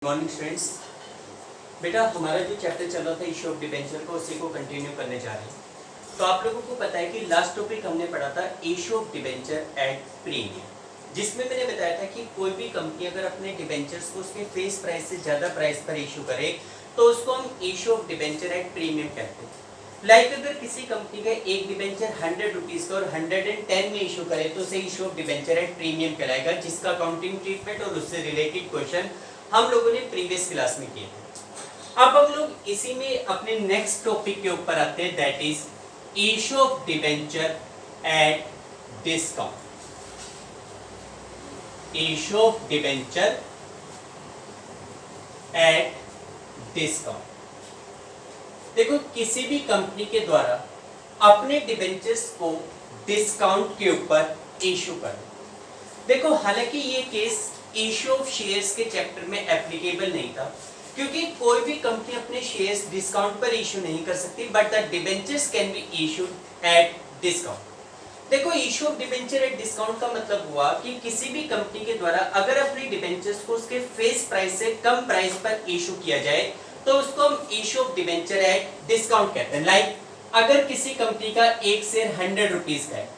Morning students. बेटा हमारा जो चैप्टर चल रहा था इशू ऑफ डिबेंचर को उसी को कंटिन्यू करने जा रहे हैं। तो आप लोगों को पता है कि लास्ट टॉपिक हमने पढ़ा था issue of debenture at premium, जिसमें मैंने बताया था कि कोई भी कंपनी अगर अपने डिबेंचर्स को उसके फेस प्राइस से ज़्यादा प्राइस पर इशू करे तो उसको हम issue of debenture at premium कहते हैं। लाइक अगर किसी कंपनी का एक डिबेंचर 100 रुपीज़ का और 110 में इशू करे तो उसे issue of debenture at premium कहलाएगा, जिसका अकाउंटिंग ट्रीटमेंट और उससे रिलेटेड क्वेश्चन हम लोगों ने प्रीवियस क्लास में किए थे। अब हम लोग इसी में अपने नेक्स्ट टॉपिक के ऊपर आते हैं, that is issue of debenture at discount. Issue of debenture at discount. देखो, किसी भी कंपनी के द्वारा अपने डिबेंचर्स को डिस्काउंट के ऊपर इशू कर, देखो हालांकि ये केस इशू ऑफ शेयर्स के चैप्टर में एप्लीकेबल नहीं था, क्योंकि कोई भी कंपनी अपने शेयर्स डिस्काउंट पर इशू नहीं कर सकती, but the debentures can be issued at discount. देखो, issue of debenture at discount का मतलब हुआ कि किसी भी कंपनी के द्वारा अगर अपने डिबेंचर्स को उसके फेस प्राइस से कम प्राइस पर इशू किया जाए तो उसको हम issue of debenture at discount कहते हैं। लाइक अगर किसी कंपनी का एक शेयर 100 रुपीज का है,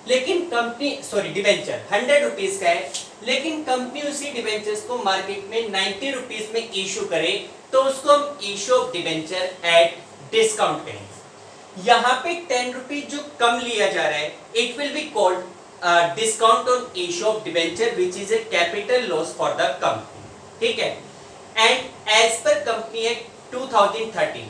लेकिन कंपनी डिबेंचर 100 रुपीज का है, लेकिन कंपनी उसी डिबेंचर्स को मार्केट में 90 रुपीज में इशू करे तो उसको हम issue of debenture at discount कहेंगे। यहाँ पे 10 रुपीज जो कम लिया जा रहा है, it will be called discount on issue of debenture which is a capital loss for the company. ठीक है। And as per company act 2013,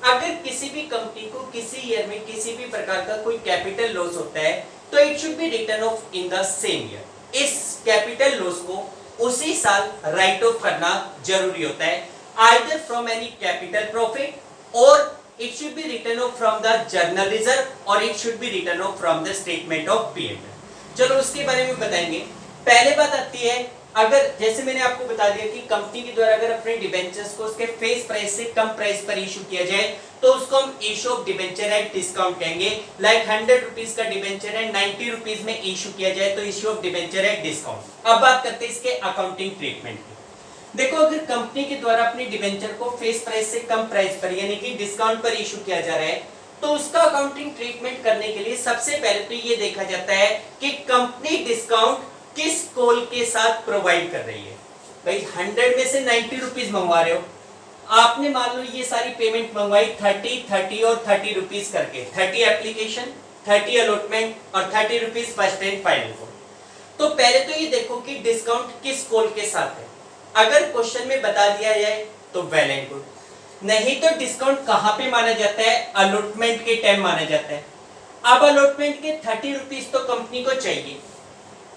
अगर किसी भी कंपनी को किसी ईयर में किसी भी प्रकार का कोई कैपिटल लॉस होता है तो it should be written off in the same year. इस कैपिटल लॉस को उसी साल राइट ऑफ करना जरूरी होता है, either from any capital profit और it should be written off from the general reserve और it should be written off from the statement of PNL. चलो उसके बारे में बताएंगे। पहले बात आती है, अगर जैसे मैंने आपको बता दिया कि कंपनी के द्वारा अगर अपने डिबेंचर्स को उसके फेस प्राइस से कम प्राइस पर इशू किया जाए तो उसको हम issue of debenture at discount कहेंगे। लाइक 100 रुपीज का डिबेंचर है, 90 रुपीज में इशू किया जाए तो issue of debenture at discount. अब बात करते हैं इसके अकाउंटिंग ट्रीटमेंट की। देखो, अगर कंपनी के द्वारा अपने डिबेंचर को फेस प्राइस से कम प्राइस पर यानी कि डिस्काउंट पर इशू किया जा रहा है तो उसका अकाउंटिंग ट्रीटमेंट करने के लिए सबसे पहले तो ये देखा जाता है कि कंपनी डिस्काउंट किस कॉल के साथ प्रोवाइड कर रही है। भाई 100 में से 90 रुपीज मंगवा रहे हो, आपने मान लो ये सारी पेमेंट मंगवाई 30 और 30 रुपीज करके, 30 एप्लीकेशन, 30 अलॉटमेंट और 30 रुपीज फर्स्ट एंड फाइनल को। तो पहले तो ये देखो कि डिस्काउंट किस कॉल के साथ है। अगर क्वेश्चन में बता दिया जाए तो वेल एंड गुड, नहीं तो डिस्काउंट कहां पे माना जाता है, अलॉटमेंट के टाइम माना जाता है। अब अलॉटमेंट के 30 रुपीज तो कंपनी को चाहिए,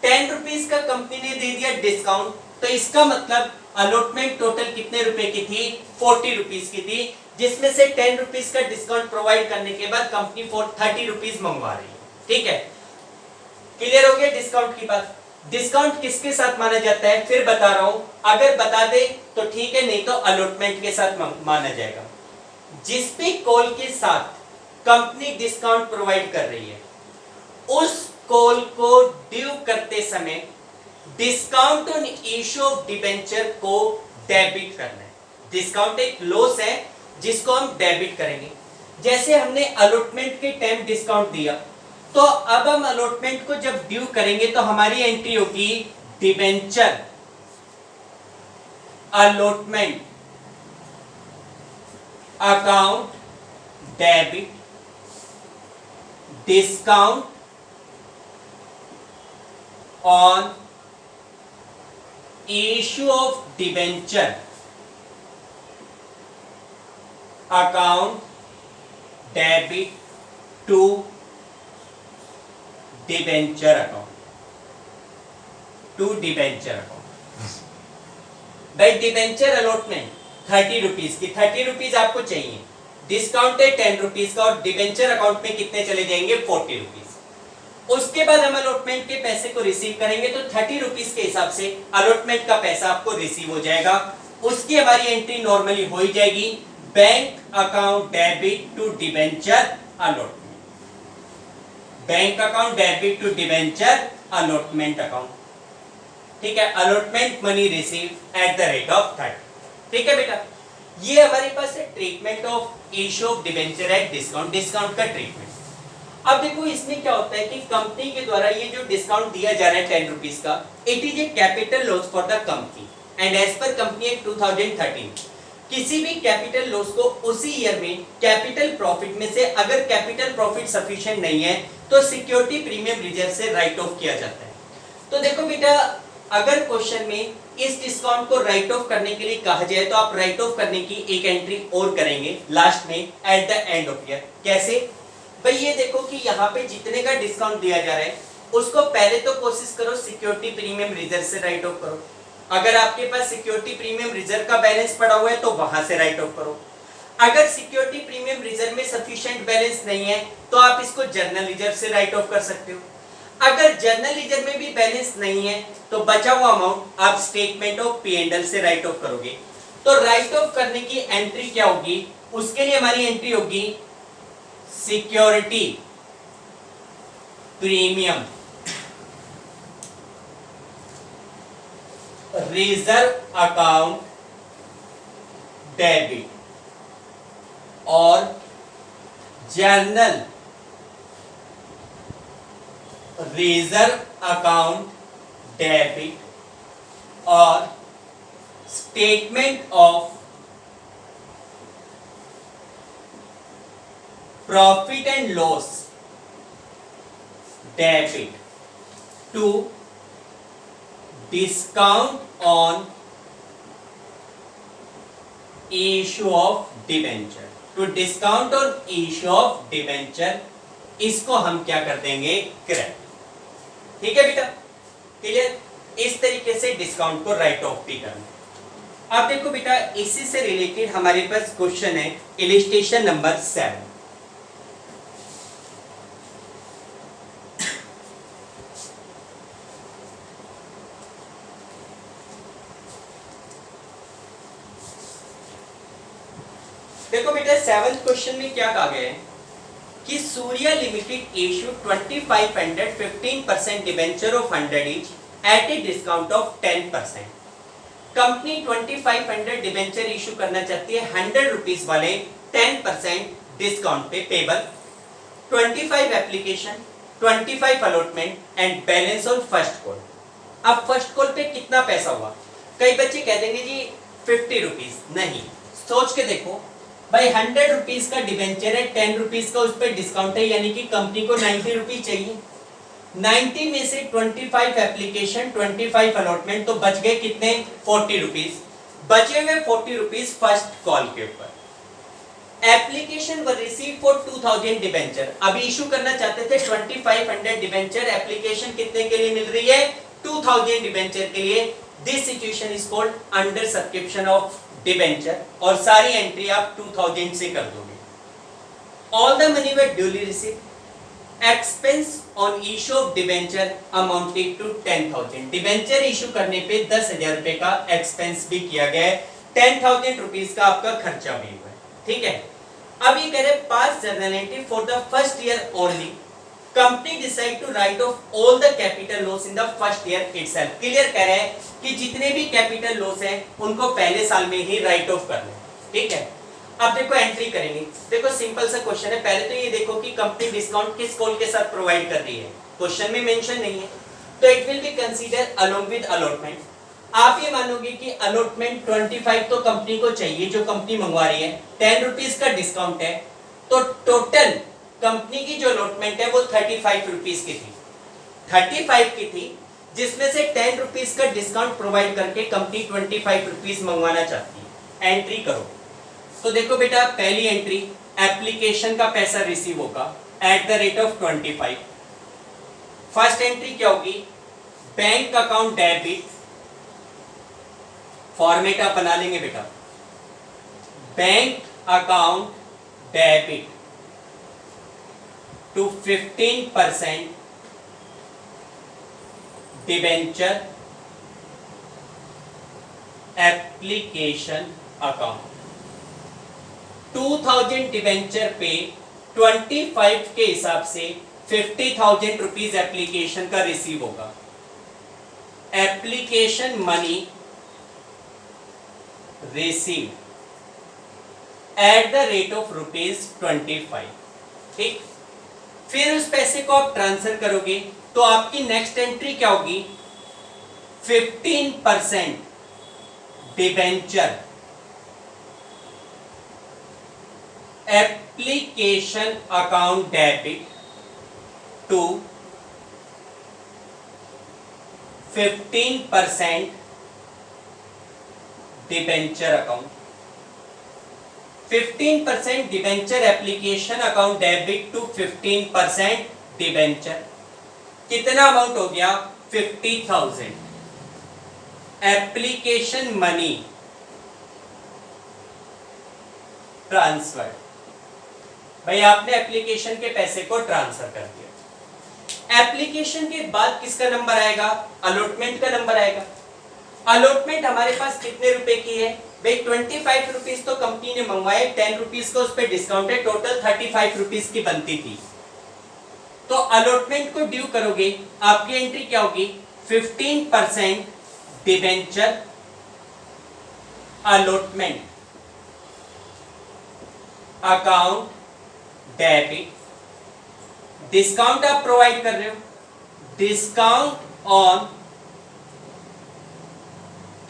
10 रुपीज का कंपनी ने दे दिया डिस्काउंट, तो इसका मतलब अलॉटमेंट टोटल कितने रुपए की थी, 40 रुपीज की थी, जिसमें से 10 रुपीज का डिस्काउंट प्रोवाइड करने के बाद कंपनी 30 रुपीज मंगवा रही है। ठीक है, क्लियर हो गया डिस्काउंट की बात। डिस्काउंट किसके साथ माना जाता है फिर बता रहा हूं, अगर बता दे तो ठीक है, नहीं तो अलॉटमेंट के साथ माना जाएगा। जिस भी कॉल के साथ कंपनी डिस्काउंट प्रोवाइड कर रही है उस कॉल को ड्यू करते समय discount on issue of debenture को डेबिट करना है। डिस्काउंट एक लॉस है जिसको हम डेबिट करेंगे। जैसे हमने अलॉटमेंट के टाइम डिस्काउंट दिया, तो अब हम अलॉटमेंट को जब ड्यू करेंगे तो हमारी एंट्री होगी debenture allotment account debit discount on issue of debenture account debit to debenture account भाई डिबेंचर अलॉटमेंट 30 रुपीज की, 30 रुपीज आपको चाहिए, डिस्काउंट है 10 रुपीज का और डिबेंचर अकाउंट में कितने चले जाएंगे, 40 रुपीज। उसके बाद हम अलॉटमेंट के पैसे को रिसीव करेंगे तो 30 रुपीज के हिसाब से अलॉटमेंट का पैसा आपको रिसीव हो जाएगा। उसकी हमारी एंट्री नॉर्मली हो ही जाएगी, bank account debit to debenture allotment, bank account debit to debenture allotment account. ठीक है, allotment money receive at the rate of 30। ठीक है बेटा, ये हमारे पास है treatment of issue of debenture at discount, discount का ट्रीटमेंट। अब देखो इसमें क्या होता है कि कंपनी के द्वारा ये जो डिस्काउंट दिया जा रहा है 10 रुपीज का, it is a capital loss for the company and as per company act 2013 किसी भी कैपिटल लॉस को उसी ईयर में कैपिटल प्रॉफिट में से अगर कैपिटल प्रॉफिट सफिशिएंट नहीं है तो सिक्योरिटी प्रीमियम रिजर्व से राइट ऑफ किया जाता है। तो देखो बेटा, अगर क्वेश्चन में इस डिस्काउंट को राइट ऑफ करने के लिए कहा जाए तो आप राइट ऑफ करने की एक एंट्री और करेंगे लास्ट में at the end of year. कैसे भाई, ये देखो कि यहाँ पे जितने का डिस्काउंट दिया जा रहा है उसको पहले तो कोशिश करो सिक्योरिटी प्रीमियम रिजर्व से राइट ऑफ करो। अगर आपके पास सिक्योरिटी प्रीमियम रिजर्व का बैलेंस पड़ा हुआ है तो वहां से राइट ऑफ करो। अगर सिक्योरिटी प्रीमियम रिजर्व में सफिशिएंट बैलेंस नहीं है तो आप इसको जर्नल रिजर्व से राइट ऑफ कर सकते हो। अगर जर्नल रिजर्व में भी बैलेंस नहीं है तो बचा हुआ अमाउंट आप स्टेटमेंट ऑफ P&L से राइट ऑफ करोगे। तो राइट ऑफ करने की एंट्री क्या होगी, उसके लिए हमारी एंट्री होगी security premium reserve account debit और जर्नल रिजर्व अकाउंट डेबिट और statement of profit and loss debit to discount on issue of debenture, to discount on issue of debenture, इसको हम क्या कर देंगे, क्रेडिट। ठीक है बेटा, क्लियर। इस तरीके से डिस्काउंट को राइट ऑफ भी करना। अब देखो बेटा, इसी से रिलेटेड हमारे पास क्वेश्चन है इलस्ट्रेशन नंबर 7। देखो बेटा, 7th क्वेश्चन में क्या कहा गया है कि Surya limited issue 2500 15% debenture of 100 each eight a discount of 10%। Company 2500 debenture issue करना चाहती है 100 रुपीज वाले 10% डिस्काउंट पे payable, 25 application, 25 allotment and balance on first call. अब फर्स्ट कॉल पे कितना पैसा हुआ, कई बच्चे कह देंगे जी 50 रुपीज, नहीं, सोच के देखो भाई 100 रुपीज का डिबेंचर है, 10 रुपीज का उस पर डिस्काउंट है, यानी कि कंपनी को 90 रुपीज चाहिए। 90 में से 25 एप्लीकेशन, 25 अलॉटमेंट, तो बच गए कितने, 40 रुपीज। बचे हुए 40 रुपीज फर्स्ट कॉल के ऊपर। Application were receive for 2000 debenture, अभी इशू करना चाहते थे 2500 डिबेंचर, एप्लीकेशन कितने के लिए मिल रही है, 2000 डिबेंचर के लिए। This situation is called under subscription of debenture, और सारी एंट्री आप 2000 से कर दोगे। All the money were duly received, expense on issue of debenture amounted to 10,000, debenture issue करने पे 10,000 रुपए का एक्सपेंस भी किया गया है, 10,000 रुपीज का आपका खर्चा भी हुआ है। ठीक है, अब ये कह रहे pass journal entry for the first year only, company decide to write off all the capital loss in the first year itself. Clear कह रहे हैं कि जितने भी कैपिटल लॉस हैं उनको पहले साल में ही राइट ऑफ कर लें। ठीक है, अब देखो एंट्री करेंगे। देखो सिंपल सा क्वेश्चन है, पहले तो ये देखो कि कंपनी डिस्काउंट किस कॉल के साथ प्रोवाइड कर रही है, क्वेश्चन में मेंशन नहीं है, तो it will be consider along with allotment. आप ये मानोगे कि अलॉटमेंट 25 तो कंपनी को चाहिए जो कंपनी मंगवा रही है, 10 रुपीज का डिस्काउंट है, तो टोटल कंपनी की जो अलॉटमेंट है वो 35 रुपीज की थी, 35 की थी, जिसमें से 10 रुपीज का डिस्काउंट प्रोवाइड करके कंपनी 25 रुपीज मंगवाना चाहती है। एंट्री करो, तो देखो बेटा पहली एंट्री एप्लीकेशन का पैसा रिसीव होगा eight the rate of 25। First entry क्या होगी, बैंक अकाउंट डेबिट, फॉर्मेट आप बना लेंगे बेटा, bank account debit to 15% debenture application account. 2000 debenture पे 25 के हिसाब से 50,000 रुपीज एप्लीकेशन का रिसीव होगा। Application money receive at the rate of ₹25। ठीक, फिर उस पैसे को आप ट्रांसफर करोगे तो आपकी नेक्स्ट एंट्री क्या होगी? 15% debenture application account debit to 15% debenture account. 15% debenture application account debit to 15% debenture. कितना अमाउंट हो गया? 50,000 एप्लीकेशन मनी ट्रांसफर। भाई आपने एप्लीकेशन के पैसे को ट्रांसफर कर दिया। एप्लीकेशन के बाद किसका नंबर आएगा? अलॉटमेंट का नंबर आएगा। अलॉटमेंट हमारे पास कितने रुपए की है? भाई 25 रुपीज तो कंपनी ने मंगवाए, 10 रुपीज को उस पर डिस्काउंट है, टोटल 35 रुपीज की बनती थी। तो अलॉटमेंट को ड्यू करोगे, आपकी एंट्री क्या होगी? 15% debenture allotment account debit. Discount आप प्रोवाइड कर रहे हो, discount on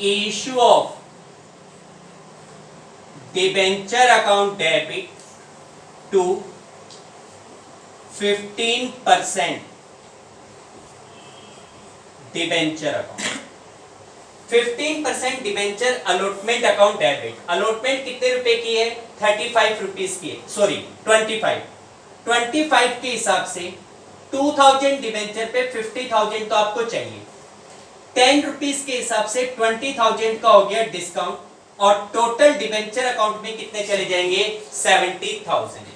issue of debenture account debit to 15% debenture account. 15% debenture allotment account debit. Allotment कितने रुपए की है? 35 रुपीज की है, सॉरी 25 के हिसाब से 2000 डिबेंचर पे 50,000 तो आपको चाहिए। 10 रुपीज के हिसाब से 20,000 का हो गया डिस्काउंट, और टोटल डिबेंचर अकाउंट में कितने चले जाएंगे? 70,000।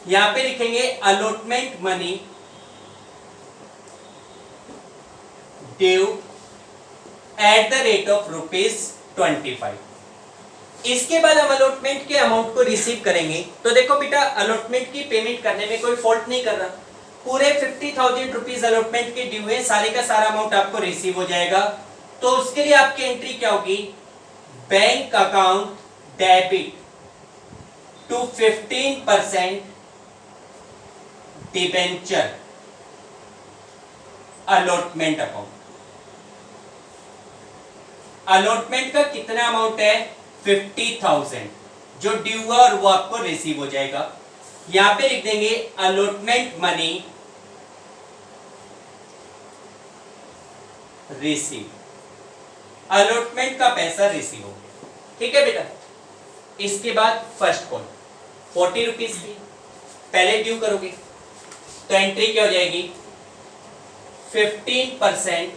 यहां पे लिखेंगे allotment money due eight the rate of ₹25। इसके बाद हम अलॉटमेंट के अमाउंट को रिसीव करेंगे। तो देखो बेटा, अलॉटमेंट की पेमेंट करने में कोई फॉल्ट नहीं कर रहा, पूरे 50,000 रुपीज अलॉटमेंट के ड्यू है, सारे का सारा अमाउंट आपको रिसीव हो जाएगा। तो उसके लिए आपकी एंट्री क्या होगी? Bank account debit to 15% debenture allotment account. Allotment का कितना अमाउंट है? 50,000 जो ड्यू है और वो आपको रिसीव हो जाएगा। यहां पे लिख देंगे अलॉटमेंट मनी रिसीव। अलॉटमेंट का पैसा रिसीव हो गया। ठीक है बेटा, इसके बाद फर्स्ट कॉल 40 रुपीज की पहले ड्यू करोगे तो एंट्री क्या हो जाएगी? 15%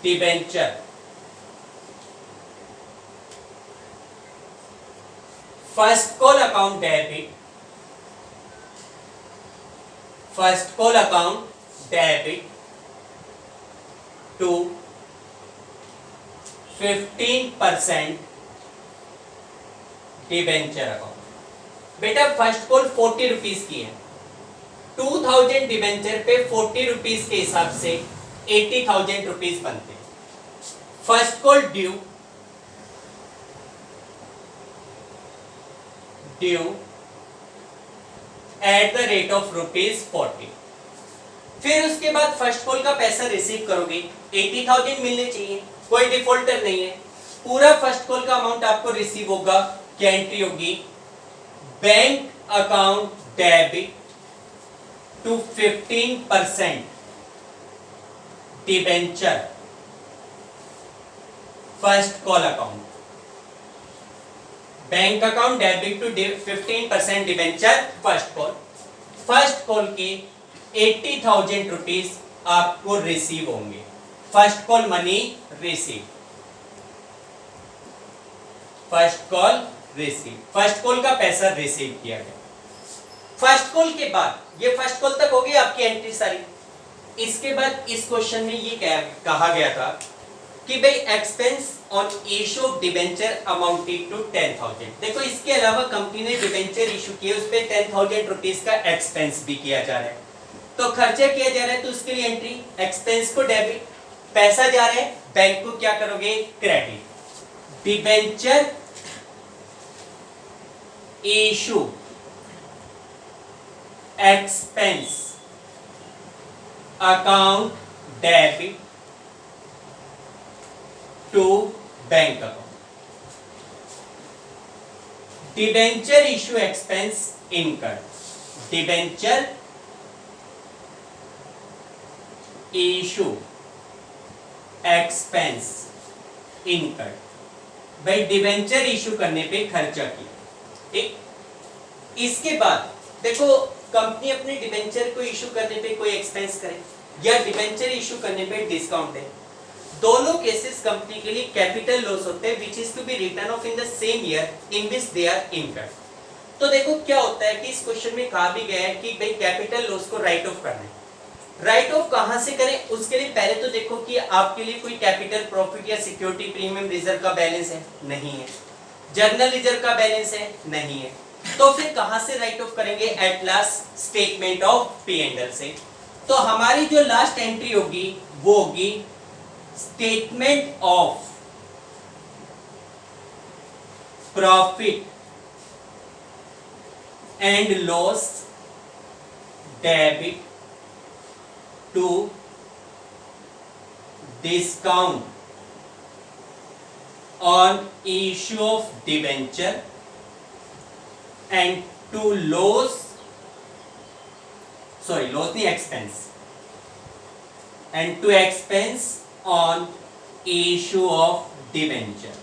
debenture first call account debit, first call account debit to 15% debenture account. बेटा फर्स्ट कॉल 40 रुपीज की है, 2000 डिबेंचर पे 40 रुपीज के हिसाब से 80,000 रुपीज बनते। First call due eight the rate of ₹40। फिर उसके बाद फर्स्ट कॉल का पैसा रिसीव करोगे, 80,000 मिलने चाहिए, कोई डिफॉल्टर नहीं है, पूरा फर्स्ट कॉल का अमाउंट आपको रिसीव होगा। क्या एंट्री होगी? Bank account debit to 15% debenture first call account. Bank account debit to 15% debenture first call. First call के 80,000 रुपीज आपको रिसीव होंगे। First call money receive, first call receive, first call का पैसा receive किया गया। फर्स्ट कॉल के बाद, ये फर्स्ट कॉल तक हो गई आपकी एंट्री सारी। इसके बाद इस क्वेश्चन में ये कहा गया था कि भाई expense on issue of debenture amounted to 10,000। देखो इसके अलावा कंपनी ने डिबेंचर इशू किए, उस पर 10,000 रुपीज का एक्सपेंस भी किया जा रहा है, तो खर्चा किया जा रहा है, तो उसके लिए एंट्री एक्सपेंस को डेबिट, पैसा जा रहा है बैंक को क्या करोगे? Credit. Debenture issue expense account debit to bank account. Debenture issue expense incurred, debenture issue expense incurred, भाई डिबेंचर इशू करने पे खर्चा किया, ठीक। इसके बाद देखो कंपनी अपने डिबेंचर को इशू करने पे कोई एक्सपेंस करे या डिबेंचर इशू करने पे डिस्काउंट दे, दोनों केसेस कंपनी के लिए कैपिटल लॉस होते हैं which is to be written off in the same year in which they are incurred. तो देखो क्या होता है कि इस क्वेश्चन में कहा भी गया है कि भाई कैपिटल लॉस को राइट ऑफ करना है। राइट ऑफ कहां से करें, उसके लिए पहले तो देखो कि आपके लिए कोई कैपिटल प्रॉफिट या सिक्योरिटी प्रीमियम रिजर्व का बैलेंस है, नहीं है। जर्नल रिजर्व का बैलेंस है, नहीं है। तो फिर कहां से राइट ऑफ करेंगे, at last statement of P and L से। तो हमारी जो लास्ट एंट्री होगी वो होगी statement of profit and loss debit to discount on issue of debenture and to loss नहीं expense and to expense on issue of debenture।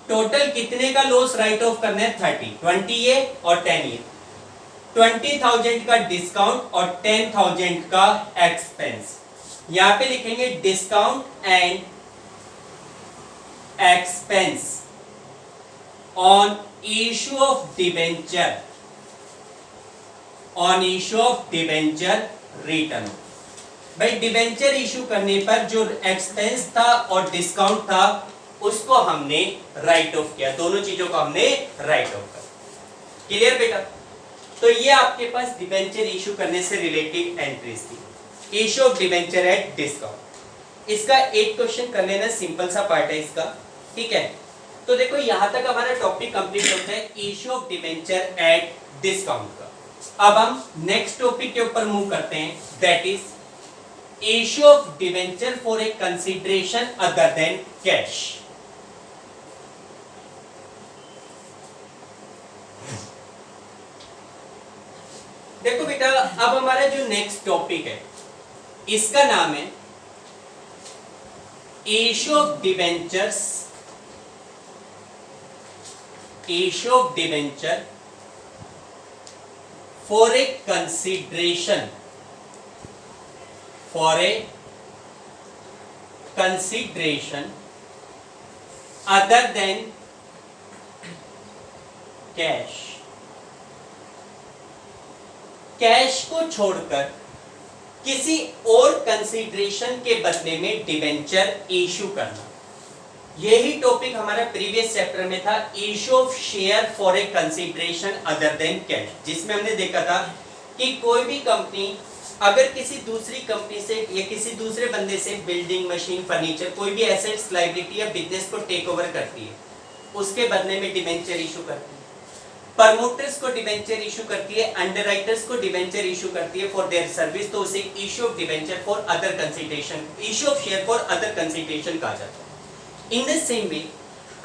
Total कितने का लॉस राइट ऑफ करना है, 20 ये और 10 ये, 20,000 का डिस्काउंट और 10,000 का एक्सपेंस। यहां पे लिखेंगे discount and expense on issue of debenture, on issue of debenture return। भाई डिबेंचर इशू करने पर जो एक्सपेंस था और डिस्काउंट था उसको हमने राइट ऑफ किया, दोनों चीजों को हमने राइट ऑफ किया। क्लियर बेटा? तो ये आपके पास डिबेंचर इशू करने से रिलेटेड एंट्रीज थी, issue of debenture at discount. इसका एक क्वेश्चन कर लेना, सिंपल सा पार्ट है इसका, ठीक है। तो देखो यहां तक हमारा टॉपिक कंप्लीट होता है issue of debenture at discount का। अब हम नेक्स्ट टॉपिक के ऊपर मूव करते हैं, that is issue of debenture for a consideration other than cash. देखो बेटा अब हमारा जो नेक्स्ट टॉपिक है इसका नाम है issue of debentures, issue of debenture for a consideration other than cash। Cash को छोड़कर किसी और कंसीडरेशन के बदले में डिबेंचर इशू करना, यही टॉपिक हमारा प्रीवियस चैप्टर में था, issue of share for a consideration other than cash, जिसमें हमने देखा था कि कोई भी कंपनी अगर किसी दूसरी कंपनी से या किसी दूसरे बंदे से बिल्डिंग, मशीन, फर्नीचर, कोई भी एसेट्स, लायबिलिटी या बिजनेस को टेक ओवर करती है, उसके बदले में डिबेंचर इशू करती है। प्रमोटर्स को डिबेंचर इशू करती है, अंडरराइटर्स को डिबेंचर इशू करती है फॉर देयर सर्विस, तो उसे issue of debenture for other consideration, issue of share for other consideration कहा जाता है। इन द सेम वे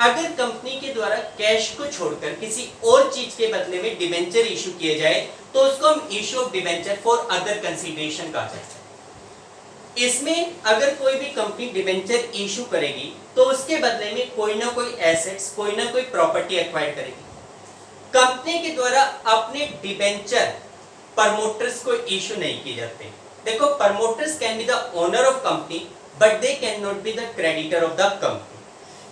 अगर कंपनी के द्वारा कैश को छोड़कर किसी और चीज के बदले में डिबेंचर इशू किए जाए तो उसको हम issue of debenture for other consideration कहा जाता है। इसमें अगर कोई भी कंपनी डिबेंचर इशू करेगी तो उसके बदले में कोई ना कोई एसेट्स, कोई ना कोई प्रॉपर्टी एक्वायर करेगी। कंपनी के द्वारा अपने डिबेंचर प्रमोटर्स को इशू नहीं किए जाते। देखो promoters can be the owner of company but they can not be the creditor of the company.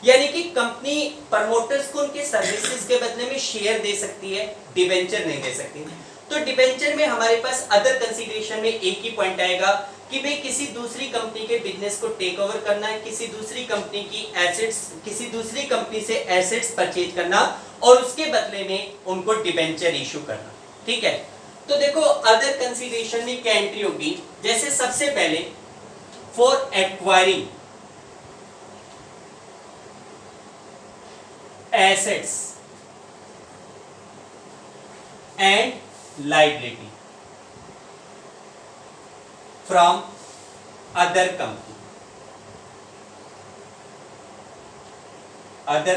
यानी कि कंपनी प्रमोटर्स को उनके सर्विसेज के बदले में शेयर दे सकती है, डिबेंचर नहीं दे सकती। तो डिबेंचर में हमारे पास अदर कंसीडरेशन में एक ही पॉइंट आएगा कि भाई किसी दूसरी कंपनी के बिजनेस को टेक ओवर करना है, किसी दूसरी कंपनी की एसेट्स, किसी दूसरी कंपनी से एसेट्स परचेज करना और उसके बदले में उनको डिबेंचर इशू करना, ठीक है। तो देखो अदर कंसीडरेशन में क्या एंट्री होगी, जैसे सबसे पहले for acquiring assets and liability from other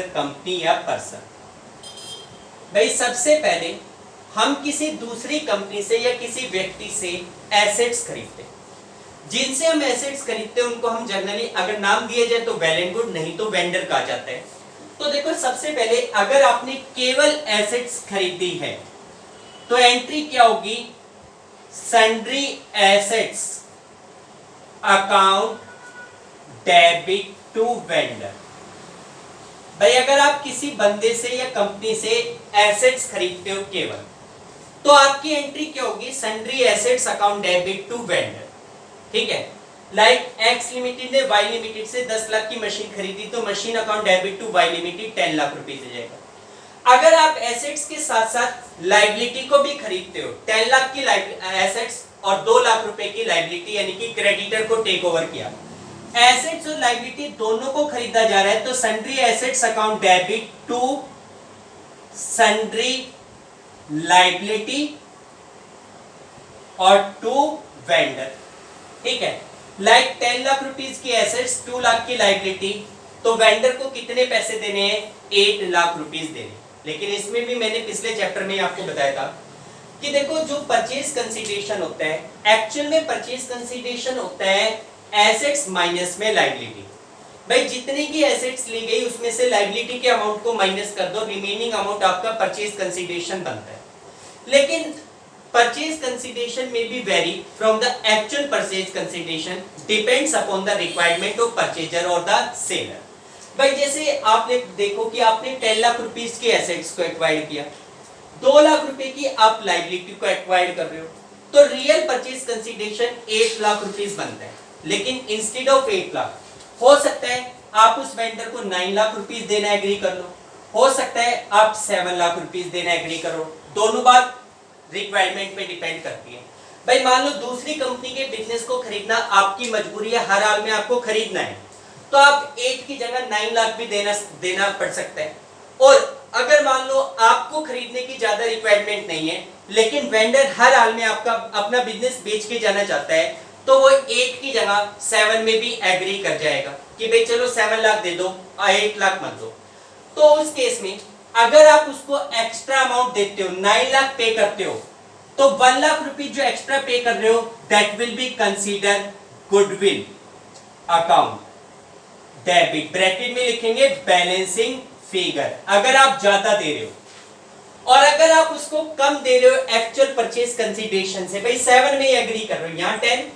company या पर्सन। भाई सबसे पहले हम किसी दूसरी कंपनी से या किसी व्यक्ति से एसेट्स खरीदते हैं। जिनसे हम एसेट्स खरीदते हैं उनको हम जनरली अगर नाम दिया जाए तो वेल एंड गुड, नहीं तो वेंडर कहा जाता है। तो देखो सबसे पहले अगर आपने केवल एसेट्स खरीदी है तो एंट्री क्या होगी, sundry assets account debit to vendor. भाई अगर आप किसी बंदे से या कंपनी से एसेट्स खरीदते हो केवल, तो आपकी एंट्री क्या होगी, sundry assets account debit to vendor. ठीक है, लाइक एक्स लिमिटेड ने वाई लिमिटेड से 10 लाख की मशीन खरीदी तो machine account debit to Y limited 10 lakh रुपए से जाएगा। अगर आप एसेट्स के साथ साथ लायबिलिटी को भी खरीदते हो, 10 लाख की एसेट्स और 2 लाख रुपए की लायबिलिटी यानी कि क्रेडिटर को टेक ओवर किया, एसेट्स और लायबिलिटी दोनों को खरीदा जा रहा है, तो sundry assets account debit to sundry liability और टू वेंडर। ठीक है, लाइक 10 लाख रुपीस की एसेट्स, 2 लाख की लायबिलिटी, तो वेंडर को कितने पैसे देने हैं, 8 लाख रुपीस देने। लेकिन इसमें भी मैंने पिछले चैप्टर में आपको बताया था कि देखो जो परचेज कंसीडरेशन होता है, एक्चुअल में परचेज कंसीडरेशन होता है एसेट्स माइनस में लायबिलिटी। भाई जितनी की एसेट्स ली गई उसमें से लायबिलिटी के अमाउंट को माइनस कर दो, रिमेनिंग अमाउंट आपका परचेज कंसीडरेशन बनता है। लेकिन purchase consideration may be vary from the actual purchase consideration depends upon the requirement of purchaser or the seller। भाई जैसे आपने देखो कि आपने 10 लाख रुपीस की एसेट्स को एक्वायर किया, 2 लाख रुपए की आप लायबिलिटी को एक्वायर कर रहे हो, तो real purchase consideration 8 lakh rupees बनता है। लेकिन इंस्टेड ऑफ 8 लाख हो सकता है आप उस वेंडर को 9 लाख रुपीस देना एग्री कर लो, हो सकता है आप 7 लाख रुपीस देना एग्री करो। दोनों बात रिक्वायरमेंट पे डिपेंड करती है। भाई मान लो दूसरी कंपनी के बिजनेस को खरीदना आपकी मजबूरी है, हर हाल में आपको खरीदना है, तो आप 8 की जगह 9 लाख भी देना पड़ सकता है। और अगर मान लो आपको खरीदने की ज्यादा रिक्वायरमेंट नहीं है, लेकिन वेंडर हर हाल में आपका अपना बिजनेस बेच के जाना चाहता है, तो वो 8 की जगह 7 में भी एग्री कर जाएगा कि भाई चलो 7 लाख दे दो, 8 लाख मत दो। तो उस केस में अगर आप उसको एक्स्ट्रा अमाउंट देते हो, 9 लाख पे करते हो, तो 1 लाख रुपीस जो एक्स्ट्रा पे कर रहे हो that will be consider goodwill account debit. Bracket में लिखेंगे बैलेंसिंग फिगर। अगर आप ज्यादा दे रहे हो और अगर आप उसको कम दे रहे हो एक्चुअल परचेज कंसीडरेशन से, भाई 7 में एग्री कर रहे हो, यहाँ 10,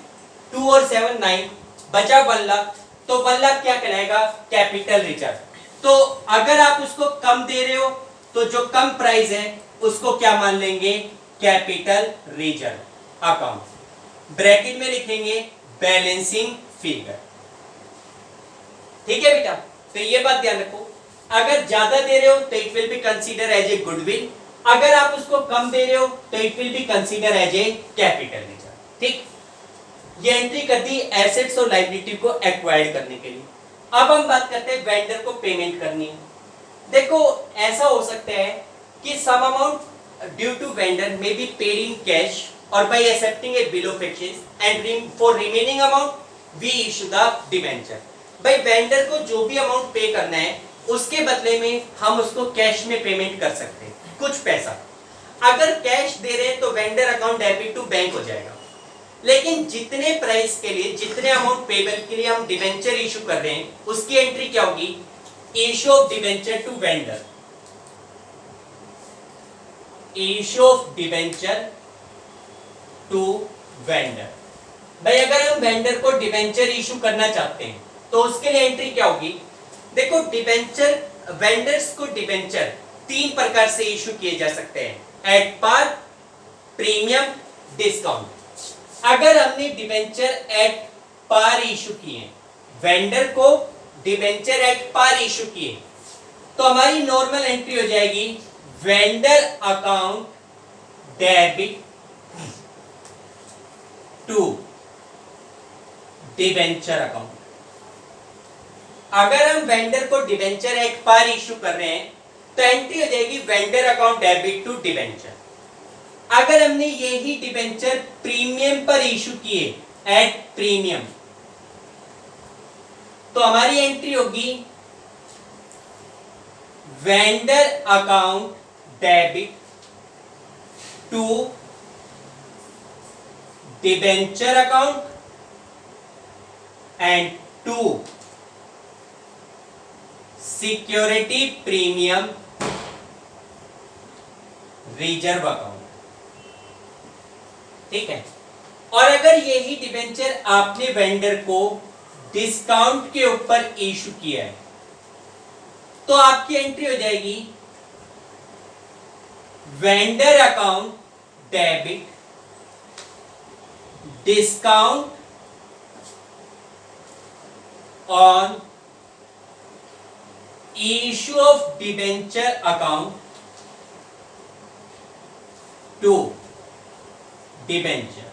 2 और 7 9, बचा 1 लाख, तो 1 लाख क्या कहलाएगा, कैपिटल रिजर्व। तो अगर आप उसको कम दे रहे हो तो जो कम प्राइस है उसको क्या मान लेंगे, कैपिटल रिजर्व अकाउंट। ब्रैकेट में लिखेंगे बैलेंसिंग फिगर। ठीक है बेटा, तो ये बात ध्यान रखो, अगर ज्यादा दे रहे हो तो it will be consider as a goodwill, अगर आप उसको कम दे रहे हो तो it will be consider as a capital reserve. ठीक, ये एंट्री कर दी एसेट्स और लायबिलिटी को एक्वायर करने के लिए। अब हम बात करते हैं वेंडर को पेमेंट करनी है। देखो ऐसा हो सकता है कि some amount due to vendor may be paid in cash और by accepting a bill of exchange and for remaining amount we issue the debenture. भाई वेंडर को जो भी अमाउंट पे करना है उसके बदले में हम उसको कैश में पेमेंट कर सकते हैं, कुछ पैसा। अगर कैश दे रहे हैं तो vendor account debit to bank हो जाएगा, लेकिन जितने प्राइस के लिए, जितने अमाउंट पेबल के लिए हम डिबेंचर इशू कर रहे हैं उसकी एंट्री क्या होगी, issue of debenture to vendor, issue of debenture to vendor. भाई अगर हम वेंडर को डिबेंचर इशू करना चाहते हैं तो उसके लिए एंट्री क्या होगी, देखो डिबेंचर, वेंडर्स को डिबेंचर 3 प्रकार से इशू किए जा सकते हैं, एट पार, प्रीमियम, डिस्काउंट। अगर हमने डिबेंचर एट पार इशू किए, वेंडर को डिबेंचर एट पार इशू किए, तो हमारी नॉर्मल एंट्री हो जाएगी vendor account debit to debenture account. अगर हम वेंडर को डिबेंचर एट पार इशू कर रहे हैं तो एंट्री हो जाएगी vendor account debit to debenture. अगर हमने यही डिबेंचर प्रीमियम पर इशू किए एट प्रीमियम, तो हमारी एंट्री होगी vendor account debit to debenture account and to security premium reserve account. ठीक है। और अगर यही डिबेंचर आपने वेंडर को डिस्काउंट के ऊपर इशू किया है, तो आपकी एंट्री हो जाएगी vendor account debit discount on issue of debenture account to debenture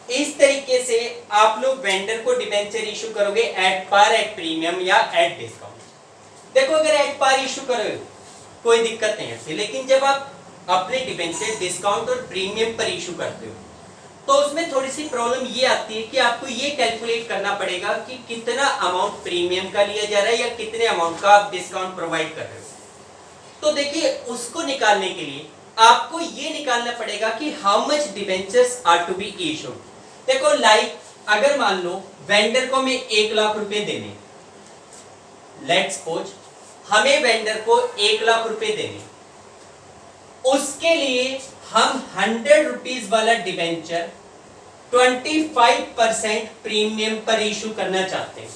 इस तरीके से आप लोग वेंडर को डिबेंचर इशू करोगे एट पार, एट प्रीमियम या एट डिस्काउंट। देखो अगर एट पार इशू करोगे कोई दिक्कत नहीं है, लेकिन जब आप अपने डिबेंचर डिस्काउंट और प्रीमियम पर इशू करते हो तो उसमें थोड़ी सी प्रॉब्लम ये आती है कि आपको ये कैलकुलेट करना पड़ेगा कि कितना अमाउंट प्रीमियम का लिया जा रहा है या कितने अमाउंट का आप डिस्काउंट प्रोवाइड कर रहे हो। तो देखिए उसको निकालने के लिए आपको ये निकालना पड़ेगा कि how much debentures are to be issued. देखो लाइक अगर मान लो वेंडर को हमें 1 लाख रुपए देने, लेट्स सपोज हमें वेंडर को 1 लाख रुपए देने, उसके लिए हम 100 रुपीज वाला डिबेंचर 25% प्रीमियम पर इशू करना चाहते हैं,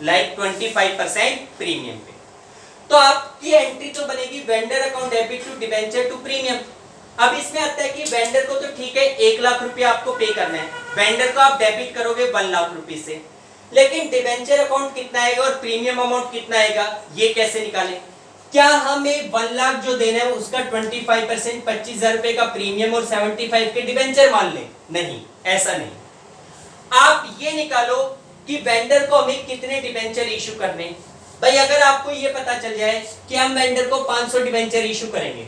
लाइक 25% प्रीमियम पे। तो आपकी एंट्री तो बनेगी vendor account debit to debenture to premium. अब इसमें आता है कि वेंडर को तो ठीक है 1 लाख रुपए आपको पे करना है, वेंडर को आप डेबिट करोगे 1 लाख रुपए से, लेकिन डिबेंचर अकाउंट कितना आएगा और प्रीमियम अमाउंट कितना आएगा, ये कैसे निकालें? क्या हमें 1 लाख जो देना है उसका 25% 25,000 रुपए का प्रीमियम और 75 के डिबेंचर मान ले? नहीं, ऐसा नहीं। आप ये निकालो कि वेंडर को हमें कितने डिबेंचर इशू करने। भाई अगर आपको ये पता चल जाए कि हम वेंडर को 500 डिबेंचर इशू करेंगे,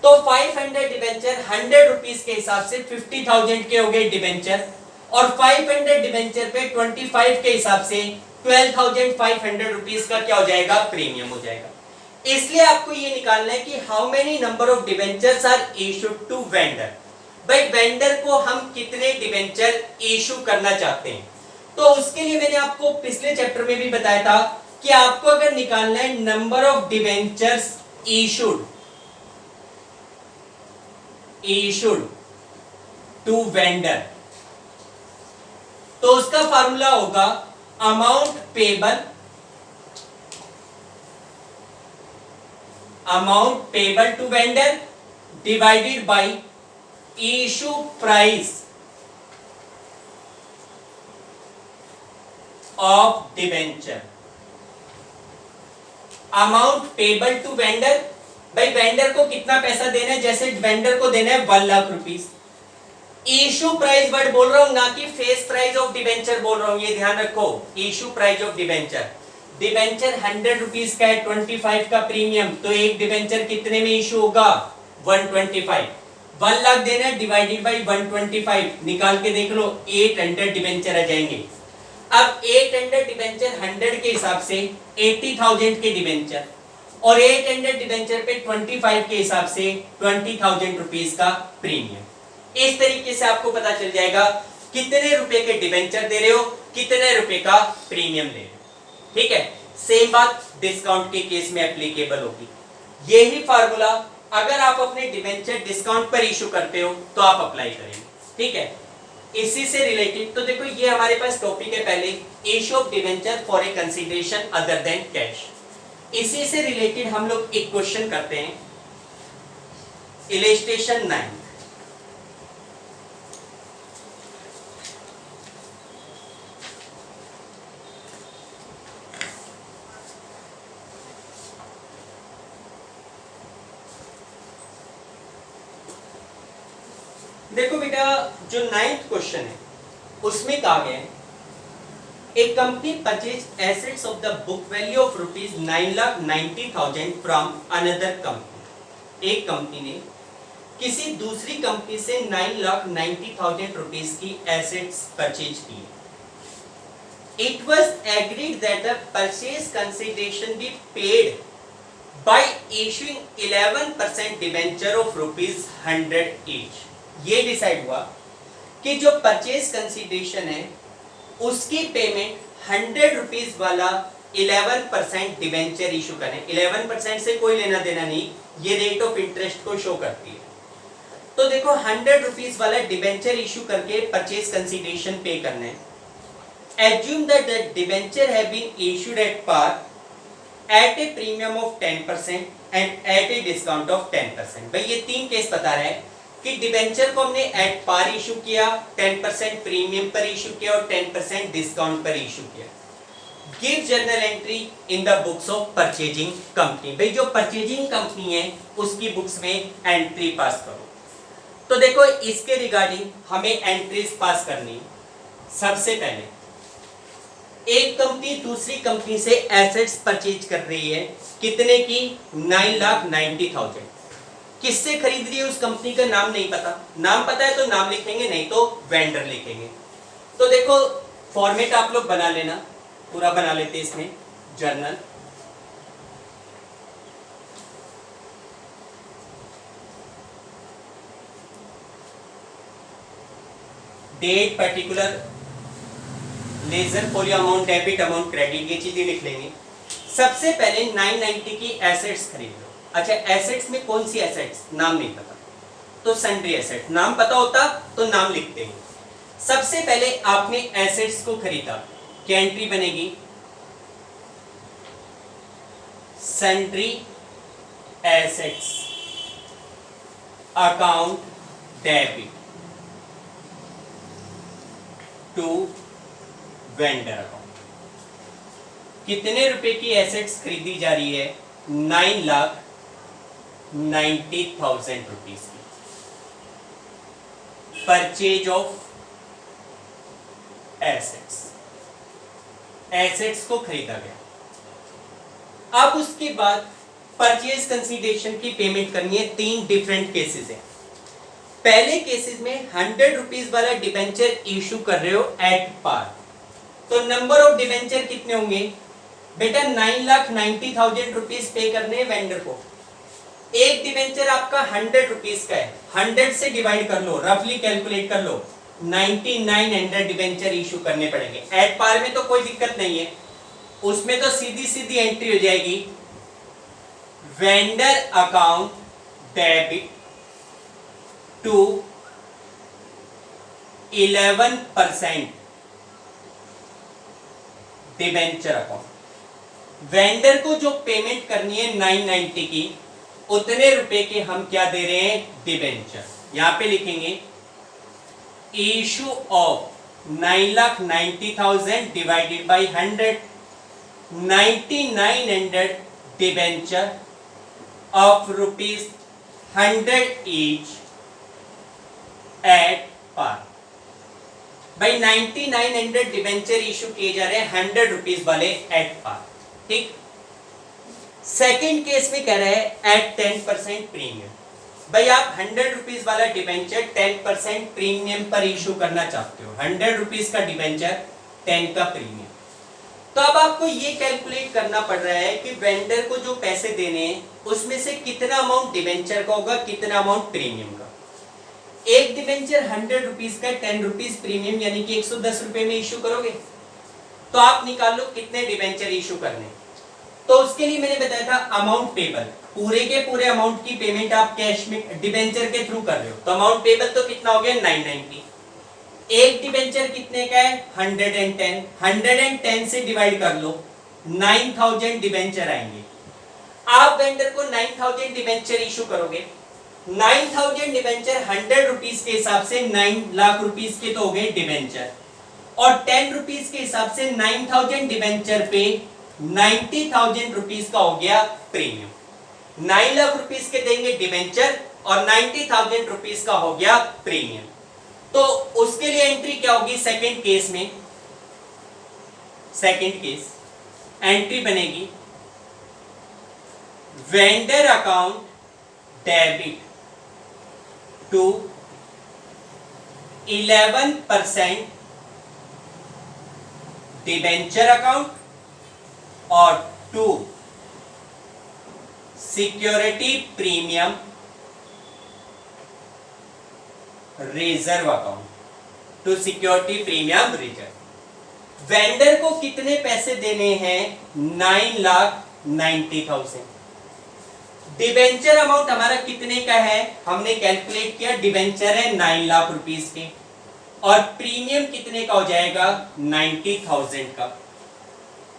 तो 500 डिबेंचर 100 रुपीज के हिसाब से 50,000 के हो गए डिबेंचर, और 500 डिबेंचर पे 25 के हिसाब से 12,500 रुपीज का क्या हो जाएगा, प्रीमियम हो जाएगा। इसलिए आपको ये निकालना है कि how many number of debentures are issued to vendor. भाई वेंडर को हम कितने डिबेंचर इशू करना चाहते हैं। तो उसके लिए मैंने आपको पिछले चैप्टर में भी बताया था कि आपको अगर निकालना है number of debentures issued to vendor, तो उसका फार्मूला होगा amount payable to vendor divided by issue price of debenture. Amount payable to vendor, भाई वेंडर को कितना पैसा देना है, जैसे वेंडर को देना है 1 lakh rupees. Issue price word बोल रहा हूं, ना कि फेस प्राइस ऑफ डिबेंचर बोल रहा हूं, ये ध्यान रखो। Issue price of debenture, debenture 100 rupees का है, 25 का प्रीमियम, तो एक डिबेंचर कितने में इशू होगा, 125। 1 लाख देना है डिवाइडेड बाई 125, निकाल के देख लो 800 डिबेंचर आ जाएंगे। अब 800 डिबेंचर 100 के हिसाब से 80,000 के डिबेंचर, और 800 डिबेंचर पे 25 के हिसाब से 20,000 रुपीस का प्रीमियम। इस तरीके से आपको पता चल जाएगा कितने रुपए के डिबेंचर दे रहे हो, कितने रुपए का प्रीमियम ले रहे हो। ठीक है, सेम बात डिस्काउंट के केस में एप्लीकेबल होगी। यही फार्मूला अगर आप अपने डिबेंचर डिस्काउंट पर इशू करते हो तो आप अप्लाई करेंगे। ठीक है, इसी से रिलेटेड तो देखो ये हमारे पास टॉपिक है पहले, issue of debenture for a consideration other than cash. इसी से रिलेटेड हम लोग एक क्वेश्चन करते हैं, इलस्ट्रेशन 9। देखो बेटा जो 9th क्वेश्चन है उसमें कहा गया है A company purchased assets of the book value of rupees 9,90,000 from another company. एक कंपनी ने किसी दूसरी कंपनी से 9,90,000 रुपीस की एसेट्स परचेज की. It was agreed that the purchase consideration be paid by issuing 11% debenture of rupees 100 each. ये decide हुआ कि जो परचेज कंसिडरेशन है उसकी पेमेंट 100 रुपीज वाला 11% डिबेंचर इशू करें. 11% से कोई लेना देना नहीं, ये रेट ऑफ इंटरेस्ट को शो करती है. तो देखो 100 रुपीज वाला डिबेंचर इशू करके परचेज कंसिडरेशन पे करना है. Assume that the debenture have been issued at par at a premium of 10% and at a discount of 10%. भाई ये तीन केस बता रहा है कि डिबेंचर को हमने एट पार इशू किया, 10% प्रीमियम पर इशू किया और 10% डिस्काउंट पर इशू किया. Give journal entry in the books of purchasing company. भाई जो परचेजिंग कंपनी है उसकी बुक्स में एंट्री पास करो. तो देखो इसके रिगार्डिंग हमें एंट्रीज पास करनी. सबसे पहले एक कंपनी दूसरी कंपनी से एसेट्स परचेज कर रही है, कितने की? 9,90,000. किससे खरीद रही है उस कंपनी का नाम नहीं पता. नाम पता है तो नाम लिखेंगे, नहीं तो वेंडर लिखेंगे. तो देखो फॉर्मेट आप लोग बना लेना, पूरा बना लेते इसमें journal. Date, particular, ledger, folio amount, debit amount, credit, ये चीजें लिख लेंगे. सबसे पहले 990 की एसेट्स खरीद लो. अच्छा एसेट्स में कौन सी एसेट्स? नाम नहीं पता तो सन्ड्री एसेट. नाम पता होता तो नाम लिखते हैं. सबसे पहले आपने एसेट्स को खरीदा, क्या एंट्री बनेगी? Sundry assets account debit to vendor account. कितने रुपए की एसेट्स खरीदी जा रही है? 9,90,000 रुपीज की. परचेज ऑफ एसेट्स, एसेट्स को खरीदा गया. अब उसके बाद परचेज कंसिडरेशन की पेमेंट करनी है. तीन डिफरेंट केसेस हैं. पहले केसेस में 100 रुपीज वाला डिबेंचर इशू कर रहे हो एट पार, तो नंबर ऑफ डिबेंचर कितने होंगे? बेटा 9,90,000 रुपीज पे करने हैं वेंडर को. एक डिबेंचर आपका 100 रुपीज का है, 100 से डिवाइड कर लो, रफली कैलकुलेट कर लो, 9900 डिबेंचर इशू करने पड़ेंगे. एट पार में तो कोई दिक्कत नहीं है, उसमें तो सीधी सीधी एंट्री हो जाएगी. Vendor account debit to 11% debenture account. Vendor को जो पेमेंट करनी है 990 की, उतने रुपए के हम क्या दे रहे हैं? डिबेंचर. यहां पे लिखेंगे issue of 9,90,000 divided by 100, 9,900 debenture of rupees 100 each at par. भाई 9,900 डिबेंचर इशू किए जा रहे हैं 100 रुपीज वाले एट पार. ठीक. सेकेंड केस में कह रहे हैं एट 10% प्रीमियम. भाई आप 100 रुपीज वाला डिबेंचर 10% प्रीमियम पर इशू करना चाहते हो. 100 रुपीज का डिबेंचर 10 का प्रीमियम. तो अब आपको ये कैलकुलेट करना पड़ रहा है कि वेंडर को जो पैसे देने हैं उसमें से कितना अमाउंट डिबेंचर का होगा, कितना अमाउंट प्रीमियम का. एक डिबेंचर 100 रुपीज का 10 रुपीज प्रीमियम यानी कि 110 रुपए में इशू करोगे. तो आप निकाल लो कितने डिबेंचर इशू करने. तो उसके लिए मैंने बताया था अमाउंट पेबल, पूरे के पूरे अमाउंट की पेमेंट आप कैश में डिबेंचर के थ्रू कर रहे हो. तो अमाउंट पेबल तो कितना हो गया? 990. एक डिबेंचर कितने का है? 110. 110 से डिवाइड कर लो, 9,000 डिबेंचर आएंगे. आप वेंडर को 9,000 डिबेंचर इशू करोगे. 9,000 डिबेंचर 100 रुपीज के हिसाब से 9 लाख रुपीज के तो हो गए डिबेंचर, और 10 रुपीज के हिसाब से 9,000 डिबेंचर पे 90,000 रुपीज का हो गया प्रीमियम. 9 लाख रुपीज के देंगे डिबेंचर और 90,000 रुपीज का हो गया प्रीमियम. तो उसके लिए एंट्री क्या होगी? सेकेंड केस में सेकंड केस, एंट्री बनेगी vendor account debit to 11% debenture account और to security premium reserve account, to security premium reserve. Vendor को कितने पैसे देने हैं? 9,90,000। डिबेंचर अमाउंट हमारा कितने का है? हमने कैलकुलेट किया, डिबेंचर है 9 लाख रुपीस के, और प्रीमियम कितने का हो जाएगा? 90,000 का।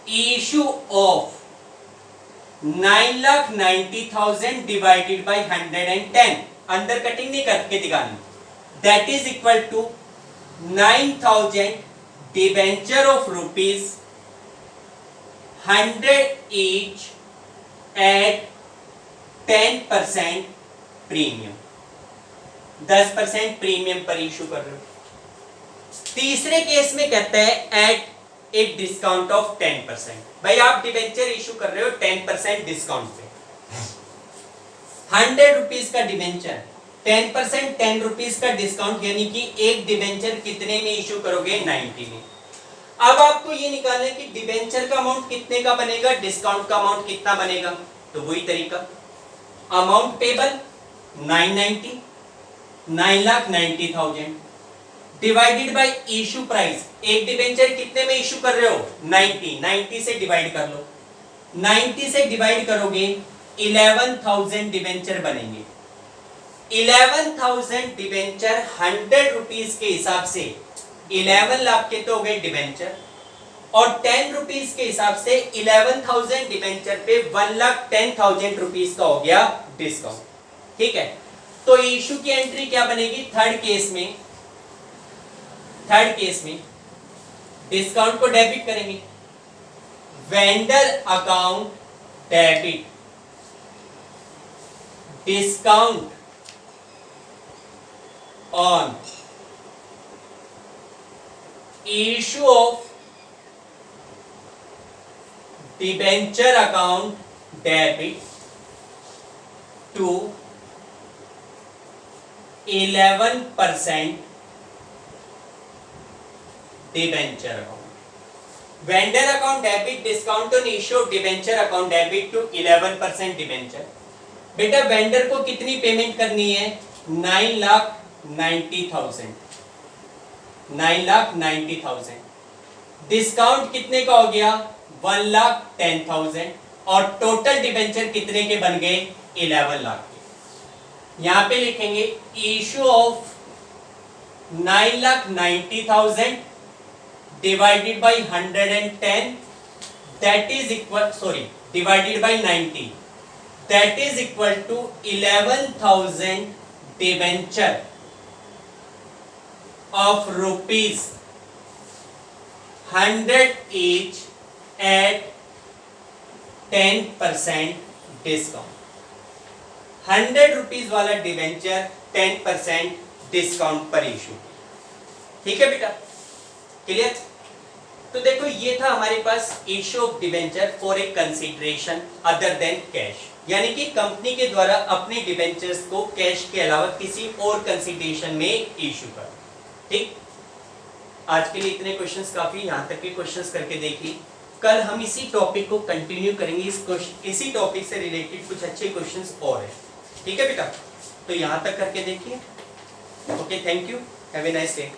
Issue of 9,90,000 divided by 110, under cutting नहीं करके दिखानी, that is equal to 9,000 debenture of rupees 100 each at 10% premium, 10% premium पर इशू कर रहे हो। तीसरे केस में कहता है एट ए डिस्काउंट ऑफ 10%। भाई आप डिबेंचर इशू कर रहे हो 10% डिस्काउंट पे, 100 रुपीज का डिबेंचर, 10% 10 रुपीज का डिस्काउंट, यानी कि एक डिबेंचर कितने में इशू करोगे? 90 में। अब आपको ये निकालना है कि डिबेंचर का अमाउंट कितने का बनेगा, डिस्काउंट का अमाउंट कितना बनेगा। तो वही तरीका, amount payable 990, 9,90,000 divided by issue price. एक डिबेंचर कितने में इशू कर रहे हो? 90 से डिवाइड कर लो, 90 से डिवाइड करोगे 11,000 डिबेंचर बनेंगे। 11,000 डिबेंचर 100 रुपीज के हिसाब से 11 लाख के तो हो गए डिबेंचर, और 10 रुपीज के हिसाब से 11,000 डिबेंचर पे 1,10,000 रुपीज का हो गया डिस्काउंट। ठीक है, तो इशू की एंट्री क्या बनेगी? थर्ड केस में डिस्काउंट को डेबिट करेंगे, vendor account debit discount on issue of debenture account debit to 11% debenture account. Vendor account debit discount on issue of debenture account debit to 11% debenture. बेटा vendor को कितनी payment करनी है? 9,90,000, 9,90,000। Discount कितने का हो गया? 1,10,000, और टोटल डिबेंचर कितने के बन गए? 11 लाख के। यहां पे लिखेंगे issue of 9,90,000 divided by 110, that is equal, sorry, divided by 90, that is equal to 11,000 debenture of rupees 100 each at 10% discount. 100 rupees वाला डिवेंचर 10% डिस्काउंट पर इशू। ठीक है बेटा, क्लियर? तो देखो ये था हमारे पास issue of debenture for a consideration other than cash, यानी कि कंपनी के द्वारा अपने डिवेंचर्स को कैश के अलावा किसी और कंसीडरेशन में इशू कर। ठीक, आज के लिए इतने क्वेश्चंस काफी, यहां तक के क्वेश्चंस करके देखिए। कल हम इसी टॉपिक को कंटिन्यू करेंगे, इसी टॉपिक से रिलेटेड कुछ अच्छे क्वेश्चंस और हैं। ठीक है बेटा, तो यहां तक करके देखिए। Okay, thank you, have a nice day.